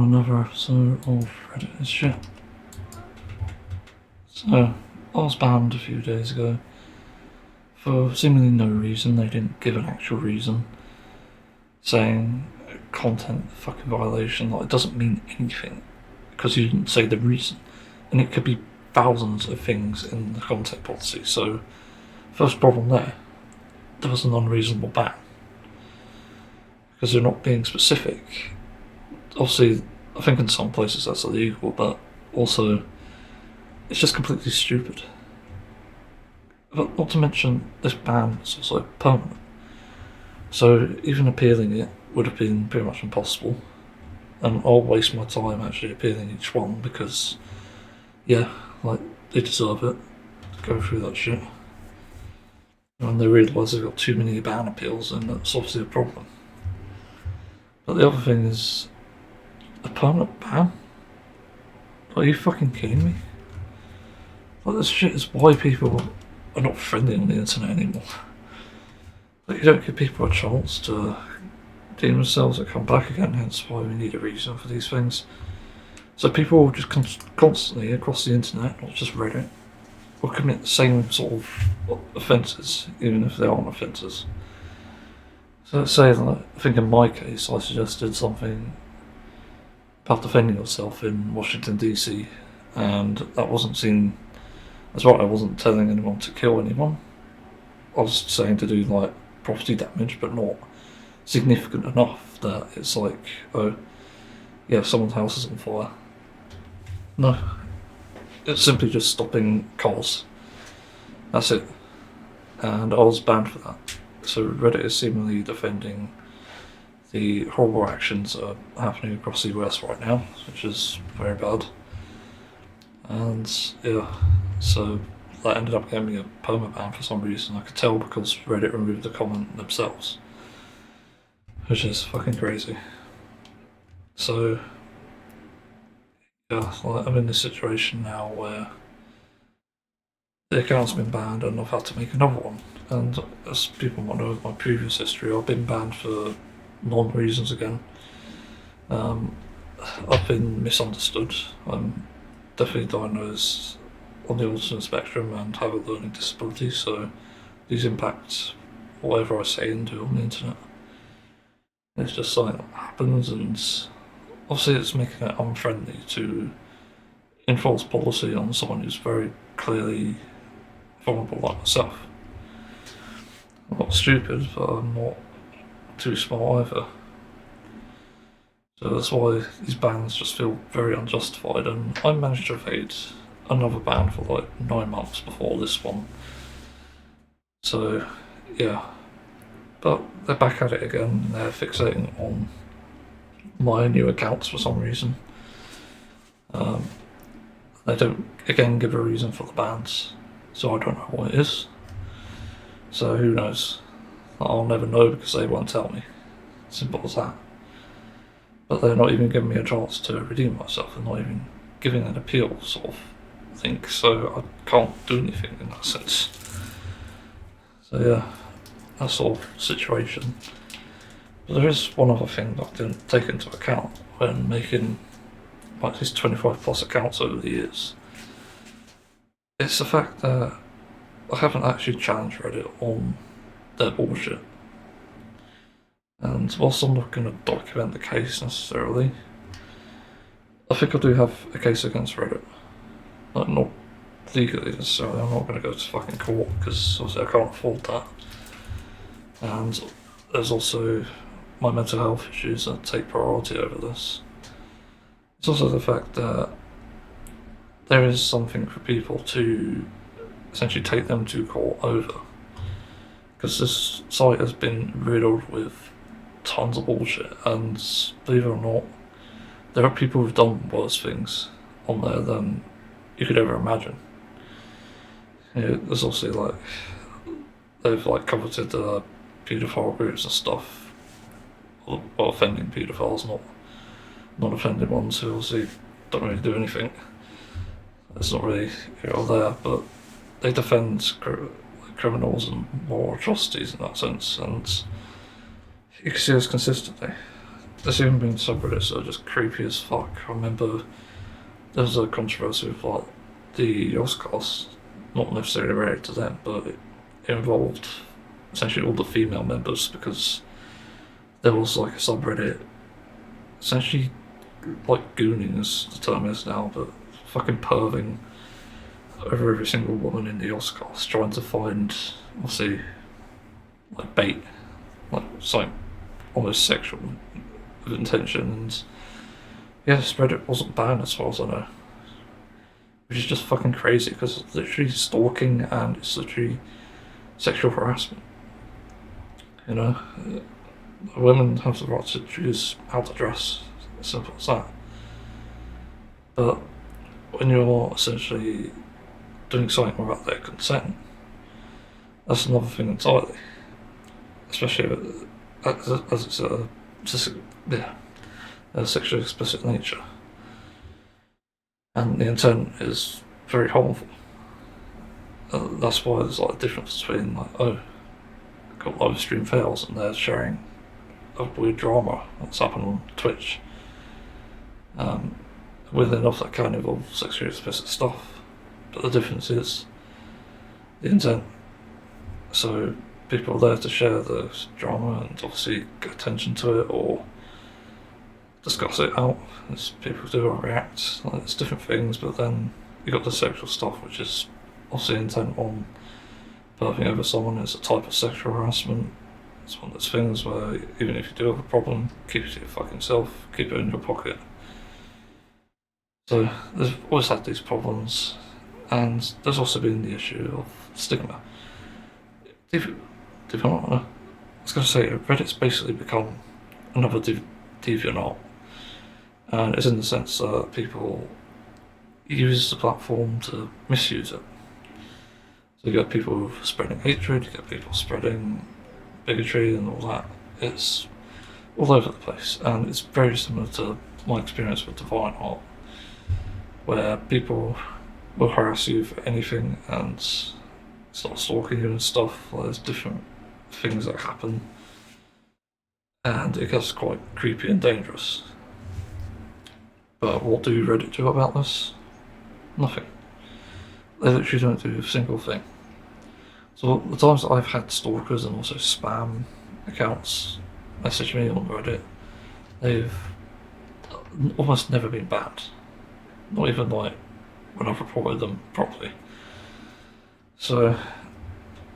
another episode of Reddit is shit. So, I was banned a few days ago for seemingly no reason. They didn't give an actual reason, saying content fucking violation. Like, it doesn't mean anything because you didn't say the reason, and it could be thousands of things in the content policy. So, first problem there was an unreasonable ban because they're not being specific. Obviously, I think in some places that's illegal, but also it's just completely stupid. But not to mention, this ban is also permanent. So even appealing it would have been pretty much impossible. And I'll waste my time actually appealing each one because, yeah, like, they deserve it to go through that shit. And when they realise they've got too many ban appeals, then that's obviously a problem. But the other thing is, a permanent ban? Are you fucking kidding me? Like, this shit is why people are not friendly on the internet anymore. Like, you don't give people a chance to redeem themselves or come back again, hence why we need a reason for these things. So people will just constantly across the internet, not just Reddit, will commit the same sort of offences, even if they aren't offences. So let's say, like, I think in my case, I suggested something about defending yourself in Washington DC, and that wasn't seen as right. I wasn't telling anyone to kill anyone. I was saying to do like property damage, but not significant enough that it's like, oh, yeah, someone's house is on fire. No, it's simply just stopping cars. That's it. And I was banned for that. So Reddit is seemingly defending the horrible actions that are happening across the US right now, which is very bad. And yeah, so that ended up getting me a permaban for some reason. I could tell because Reddit removed the comment themselves, which is fucking crazy. So yeah, like, I'm in this situation now where the account's been banned and I've had to make another one. And as people might know, with my previous history, I've been banned for non-reasons again. I've been misunderstood. I'm definitely diagnosed on the autism spectrum and have a learning disability, so these impact whatever I say and do on the internet. It's just something that happens, and obviously it's making it unfriendly to enforce policy on someone who's very clearly vulnerable like myself. I'm not stupid, but I'm not too smart either. So that's why these bans just feel very unjustified, and I managed to evade another ban for like 9 months before this one. So, yeah. But they're back at it again, and they're fixating on my new accounts for some reason. They don't, again, give a reason for the bans, so I don't know what it is. So who knows? I'll never know because they won't tell me. Simple as that. But they're not even giving me a chance to redeem myself. They're not even giving an appeal sort of thing, so I can't do anything in that sense. So yeah, that sort of situation. But there is one other thing that I didn't take into account when making like these 25 plus accounts over the years. It's the fact that I haven't actually challenged Reddit on their bullshit. And whilst I'm not going to document the case necessarily, I think I do have a case against Reddit. Like, not legally necessarily, I'm not going to go to fucking court because obviously I can't afford that. And there's also my mental health issues that take priority over this. It's also the fact that there is something for people to essentially take them to court over. Because this site has been riddled with tons of bullshit, and believe it or not, there are people who've done worse things on there than you could ever imagine. There's also like, they've like coveted paedophile groups and stuff, or offending paedophiles, not offending ones who obviously don't really do anything. It's not really here or there, but they defend criminals and moral atrocities in that sense, and you can see this consistently. there's even been subreddits that are just creepy as fuck. I remember there was a controversy with like the Oscars, not necessarily related to them, but it involved essentially all the female members because there was like a subreddit, essentially like gooning as the term is now, but fucking perving over every single woman in the Oscars, trying to find, obviously, like bait, like something almost sexual of intention. And yeah, Reddit wasn't banned as far as I know, which is just fucking crazy because it's literally stalking and it's literally sexual harassment. You know, women have the right to choose how to dress, as simple as that. But when you're essentially doing something without their consent, that's another thing entirely. Especially as it's a sexually explicit nature, and the intent is very harmful. That's why there's like a difference between like, oh, got live stream fails and they're sharing a weird drama that's happened on Twitch. With enough that can involve sexually explicit stuff, but the difference is the intent. So people are there to share the drama and obviously get attention to it or discuss it out, as people do or react. Like, it's different things, but then you got the sexual stuff, which is obviously intent on perving over someone. It's a type of sexual harassment. It's one of those things where even if you do have a problem, keep it to your fucking self, keep it in your pocket. So there's always had these problems, and there's also been the issue of stigma. I was going to say, Reddit's basically become another DeviantArt, and it's in the sense that people use the platform to misuse it. So you get people spreading hatred, you get people spreading bigotry and all that. It's all over the place, and it's very similar to my experience with DeviantArt, where people will harass you for anything and start stalking you and stuff. There's different things that happen, and it gets quite creepy and dangerous. But what do Reddit do about this? Nothing. They literally don't do a single thing. So the times that I've had stalkers and also spam accounts message me on Reddit, they've almost never been banned. Not even like when I've reported them properly. So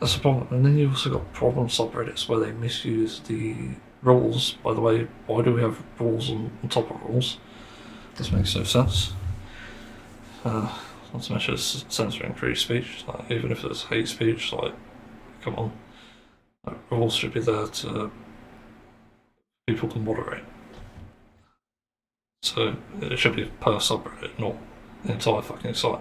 that's a problem. And then you've also got problem subreddits where they misuse the rules. By the way, why do we have rules on top of rules? This makes no sense. Not to mention it's censoring free speech. Like, even if it's hate speech, like, come on. Like, rules should be there to people to moderate. So it should be per subreddit, not the entire fucking site.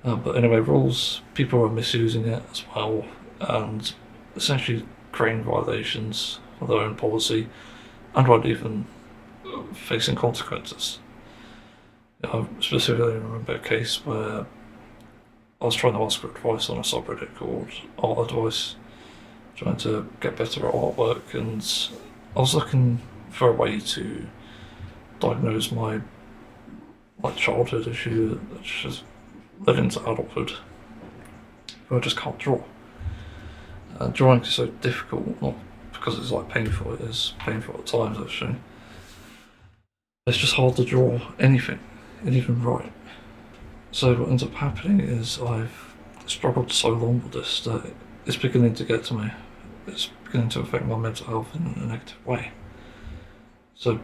But anyway, rules, people are misusing it as well, and essentially creating violations of their own policy, and not even facing consequences. I specifically remember a case where I was trying to ask for advice on a subreddit called Art Advice, trying to get better at artwork, and I was looking for a way to diagnose my childhood issue, which has led into adulthood, where I just can't draw. Drawing is so difficult, not because it's like painful, it is painful at times actually. It's just hard to draw anything, and even write. So what ends up happening is I've struggled so long with this that it's beginning to get to me. It's beginning to affect my mental health in a negative way. So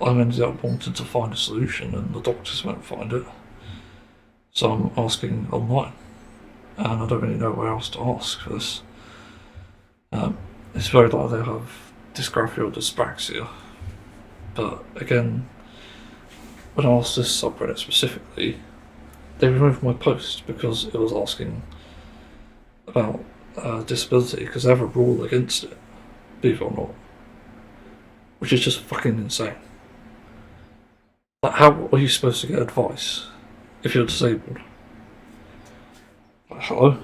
I've ended up wanting to find a solution, and the doctors won't find it. So I'm asking online, and I don't really know where else to ask for this. It's very likely I have dysgraphia or dyspraxia, but again, when I asked this subreddit specifically, they removed my post because it was asking about disability, because they have a rule against it, believe it or not, which is just fucking insane. Like, how are you supposed to get advice if you're disabled? Like, hello?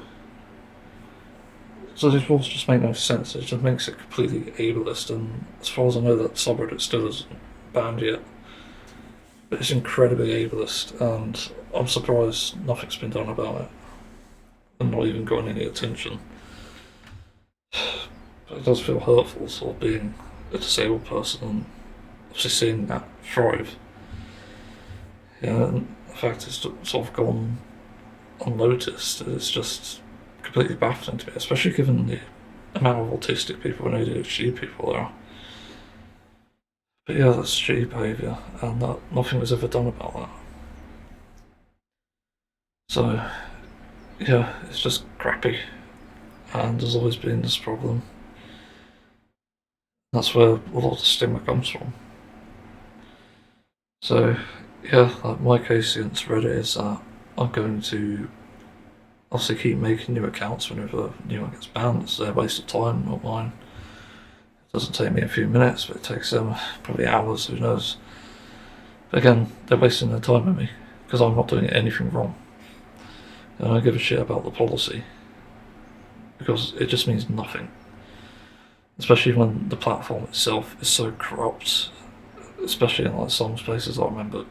So these rules just make no sense. It just makes it completely ableist, and as far as I know, that subreddit still isn't banned yet. But it's incredibly ableist, and I'm surprised nothing's been done about it, and not even gotten any attention. But it does feel hurtful, sort of being a disabled person and obviously seeing that thrive. Yeah, and the fact it's sort of gone unnoticed is just completely baffling to me, especially given the amount of autistic people and ADHD people there are. But yeah, that's shitty behaviour, and that nothing was ever done about that. So yeah, it's just crappy, and there's always been this problem. That's where a lot of the stigma comes from. So yeah, like my case against Reddit is that I'm going to obviously keep making new accounts whenever new one gets banned. It's their waste of time, not mine. It doesn't take me a few minutes, but it takes them probably hours, who knows. But again, they're wasting their time with me because I'm not doing anything wrong. And I don't give a shit about the policy because it just means nothing. Especially when the platform itself is so corrupt. Especially in like some places, I remember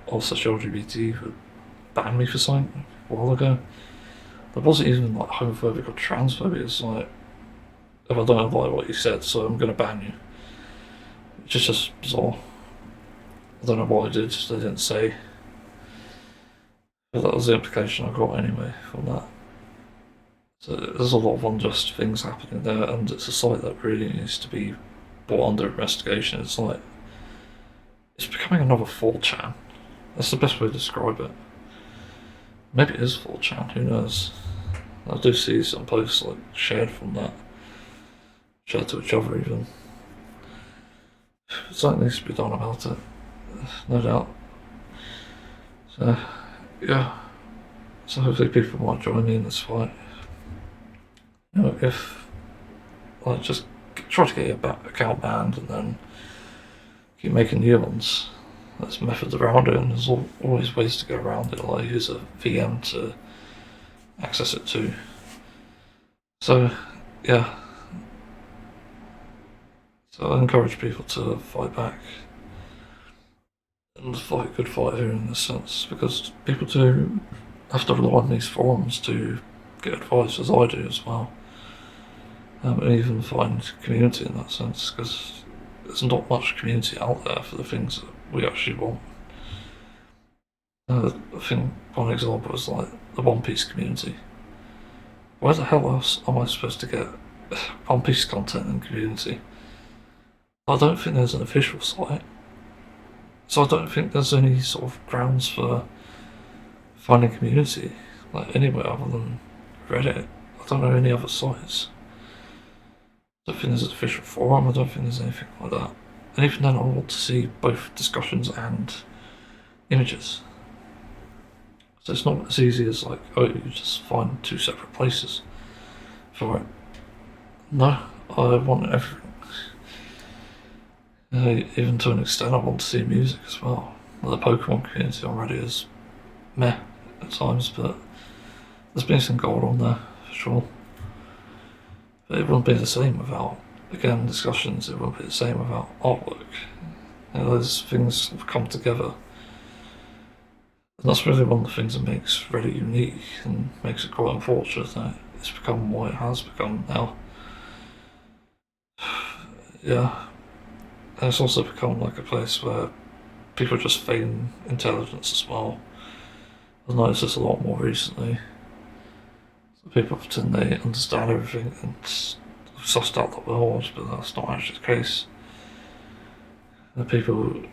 also LGBT would ban me for something a while ago. There wasn't even like homophobic or transphobia. It's like, if I don't like what you said, so I'm going to ban you. Which is just bizarre. I don't know what I did, they didn't say. But that was the implication I got anyway from that. So there's a lot of unjust things happening there, and it's a site that really needs to be brought under investigation. It's like, it's becoming another 4chan. That's the best way to describe it. Maybe it is 4chan, who knows? I do see some posts like shared from that, shared to each other even. Something needs to be done about it, no doubt. So, yeah. So hopefully people might join me in this fight. You know, if like just try to get your account banned and then keep making new ones. There's methods around it, and there's always ways to get around it. Like use a VM to access it too. So, yeah. So I encourage people to fight back and fight a good fight here in this sense, because people do have to rely on these forums to get advice, as I do as well, and even find community in that sense, because there's not much community out there for the things that we actually want. I think one example is like the One Piece community. Where the hell else am I supposed to get One Piece content and community? I don't think there's an official site, so I don't think there's any sort of grounds for finding community like anywhere other than Reddit. I don't know any other sites. I don't think there's an official forum. I don't think there's anything like that. And even then, I want to see both discussions and images. So it's not as easy as like, oh, you just find two separate places for it. No, I want everything. Even to an extent, I want to see music as well. The Pokemon community already is meh at times, but there's been some gold on there for sure. But it wouldn't be the same without, again, discussions. It wouldn't be the same without artwork. Those things have come together. And that's really one of the things that makes Reddit unique and makes it quite unfortunate that it's become what it has become now. Yeah. And it's also become like a place where people just feign intelligence as well. I've noticed this a lot more recently. So people pretend they understand everything and sussed out the world, but that's not actually the case. The people,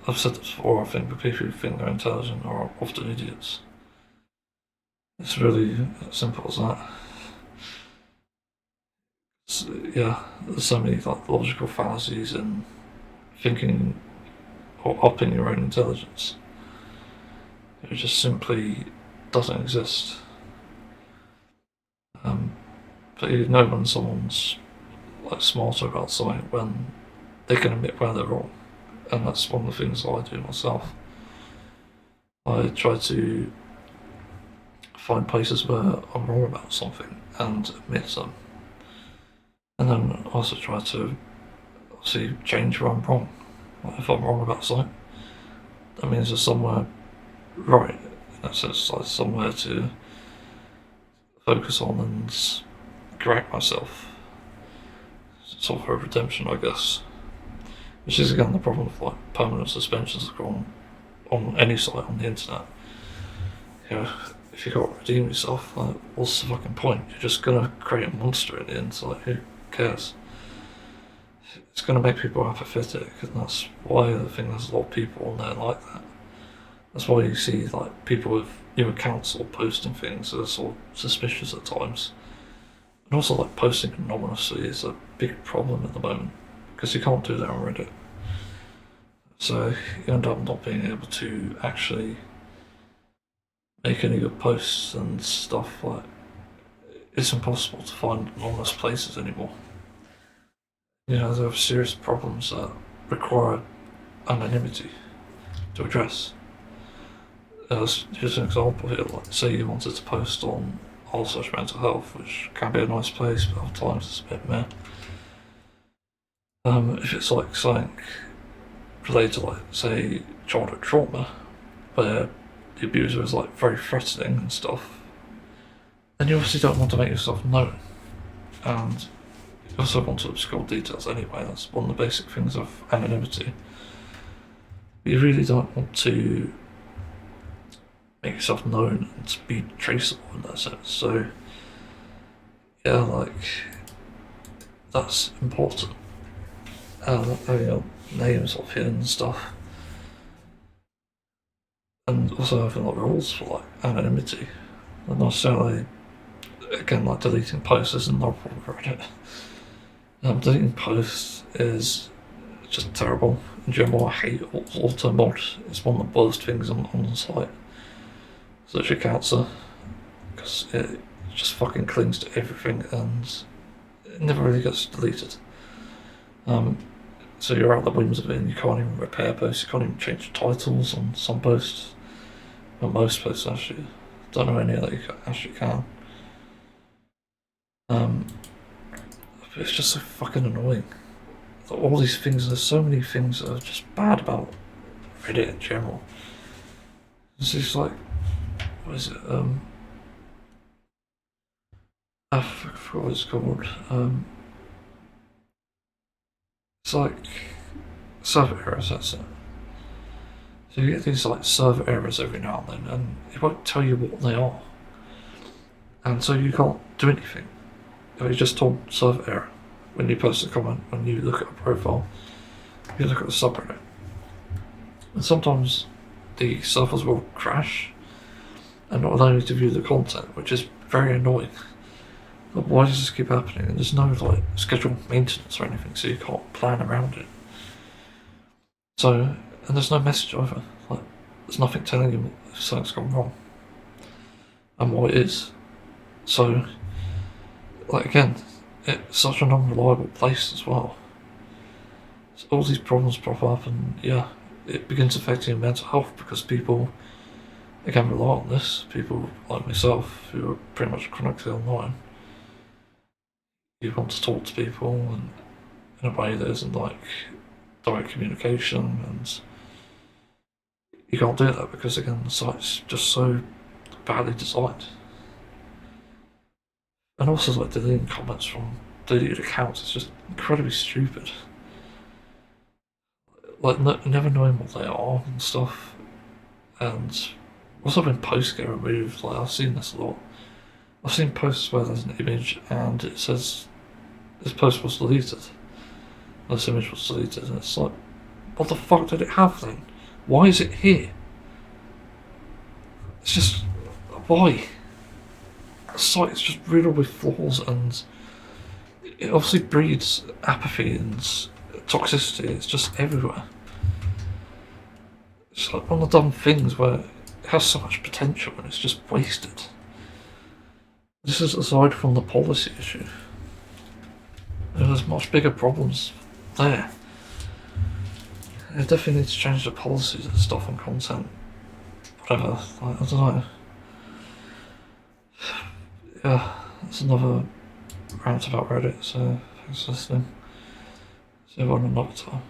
I've said this before, I think the people who think they're intelligent are often idiots. It's really as simple as that. Yeah, there's so many like logical fallacies in thinking or upping your own intelligence. It just simply doesn't exist. But you know when someone's like smarter about something when they can admit where they're wrong, and that's one of the things I do myself. I try to find places where I'm wrong about something and admit them. and then also try to obviously change where I'm wrong. Like if I'm wrong about something, that means there's somewhere right. In that sense, like somewhere to focus on and correct myself. Sort of a redemption, I guess. Which is again the problem with like permanent suspensions on any site on the internet. You know, if you can't redeem yourself, like what's the fucking point? You're just gonna create a monster in the end, so like who cares? It's gonna make people apathetic, and that's why I think there's a lot of people on there like that. That's why you see like people with new accounts or posting things that are sort of suspicious at times. And also like posting anonymously is a big problem at the moment, because you can't do that on Reddit. So you end up not being able to actually make any good posts and stuff. Like it's impossible to find anonymous places anymore. You know, there are serious problems that require anonymity to address. Here's an example here. Like, say you wanted to post on all such mental health, which can be a nice place, but other times it's a bit meh. If it's like something related to, like, say, childhood trauma, where the abuser is like very threatening and stuff, then you obviously don't want to make yourself known, and you also want to obscure details anyway. That's one of the basic things of anonymity. But you really don't want to make yourself known and be traceable in that sense. So yeah, like that's important. Having your names off here and stuff, and also having like rules for like anonymity. Not necessarily, again, like deleting posts isn't no problem for Reddit. Deleting posts is just terrible. In general, I hate auto mod. It's one of the worst things on the site. It's literally cancer, because it just fucking clings to everything and it never really gets deleted. So you're out the whims of it, and you can't even repair posts, you can't even change titles on some posts. Well, most posts actually. Don't know any that you actually can. But it's just so fucking annoying. All these things, there's so many things that are just bad about Reddit in general. It's just like, what is it? I forgot what it's called. It's like server errors, that's it. So you get these like server errors every now and then, and it won't tell you what they are. And so you can't do anything. You're just told server error when you post a comment, when you look at a profile, you look at the subreddit. And sometimes the servers will crash and not allow you to view the content, which is very annoying. But why does this keep happening? And there's no like scheduled maintenance or anything, so you can't plan around it. So, and there's no message either. Like, there's nothing telling you if something's gone wrong and what it is. So, like again, it's such an unreliable place as well. So all these problems pop up, and yeah, it begins affecting your mental health because people, again, rely on this. People like myself who are pretty much chronically online. You want to talk to people, and in a way that isn't like direct communication, and you can't do that because again the site's just so badly designed. And also like deleting comments from deleted accounts is just incredibly stupid. Like never knowing what they are and stuff, and also when posts get removed, like I've seen this a lot. I've seen posts where there's an image and it says this post was deleted. This image was deleted, and it's like, what the fuck did it have then? Why is it here? It's just, why? The site is just riddled with flaws, and it obviously breeds apathy and toxicity. It's just everywhere. It's like one of the dumb things where it has so much potential and it's just wasted. This is aside from the policy issue. There's much bigger problems there. They definitely need to change the policies and stuff and content. Whatever. Like, I don't know. Yeah, that's another rant about Reddit, so Thanks for listening. See you on another time.